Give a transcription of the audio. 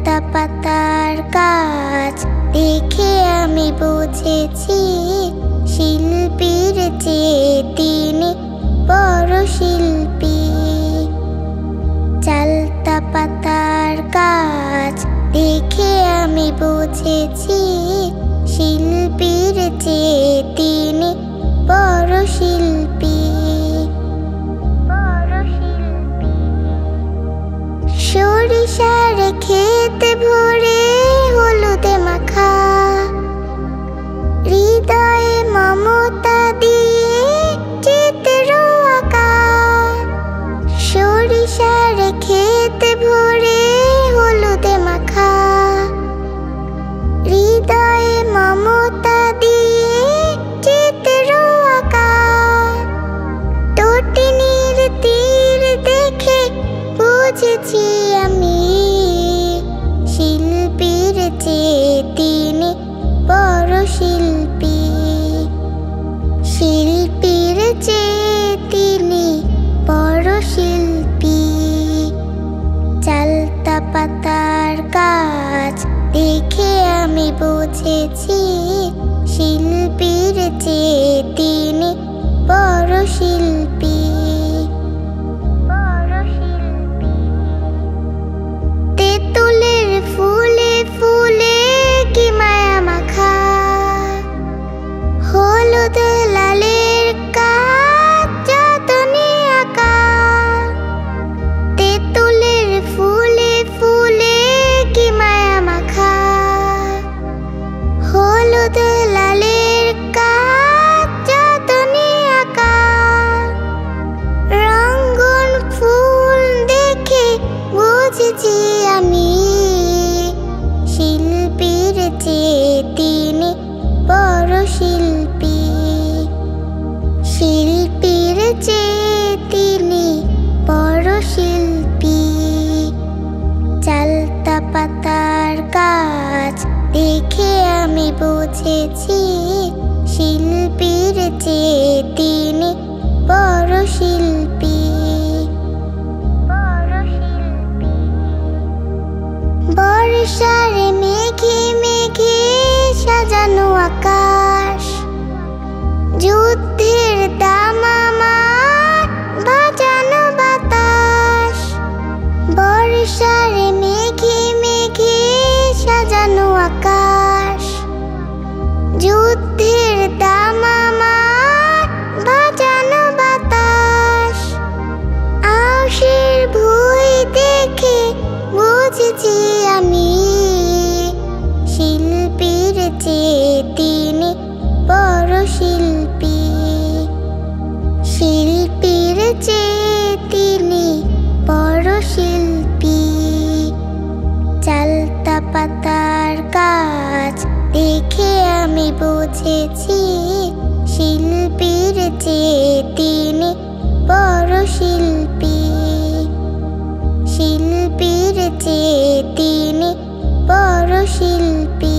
চালতা পাতার কাজ দেখে আমি বুঝেছি শিল্পীর চেয়ে তিনি বড় শিল্পী। চালতা পাতার কাজ দেখে আমি বুঝেছি শিল্পীর চেয়ে তিনি বড় শিল্পী। সরিষার ক্ষেত ভরে হলুদে মাখা, হৃদয়ে মমতা দিয়ে চিত্র আঁকা। সরিষার ক্ষেত ভরে হলুদে মাখা, হৃদয়ে মমতা দিয়ে চিত্র আঁকা। তটিনীর তীর দেখে বুঝেছি আমি শিল্পীর চেয়ে তিনি বড় শিল্পী। শিল্পীর চেয়ে তিনি বড় শিল্পী। চালতা পাতার কাজ দেখে আমি বুঝেছি শিল্পীর চেয়ে তিনি বড় শিল্পী। তেঁতুলের ফুলে ফুলে কি মায়া মাখা, হলুদ লালের কাজ যতনে আঁকা। তেঁতুলের ফুলে ফুলে কি মায়া মাখা, হলুদ লালের কাজ যতনে আঁকা। রঙ্গন ফুল দেখে বুঝেছি আমি শিল্পীর চেয়ে তিনি বড় শিল্পী। শিল্পীর চেয়ে তিনি বড় শিল্পী। চালতা পাতার কাজ দেখে আমি বুঝেছি শিল্পীর চেয়ে তিনি বড় শিল্পী। বর্ষার মেঘে মেঘে সাজানো আকাশ, যুদ্ধের দামামার বাজানো বাতাস। বর্ষার মেঘে মেঘে সাজানো আকাশ, যুদ্ধের দামামার বাজানো বাতাস। আউশের ভুঁই দেখে বুঝেছি আমি শিল্পীর চেয়ে তিনি বড় শিল্পী। শিল্পীর চেয়ে তিনি বড় শিল্পী। চালতা পাতার কাজ দেখে আমি বুঝেছি শিল্পীর চেয়ে তিনি বড় শিল্পী। শিল্পীর চেয়ে তিনি বড় শিল্পী।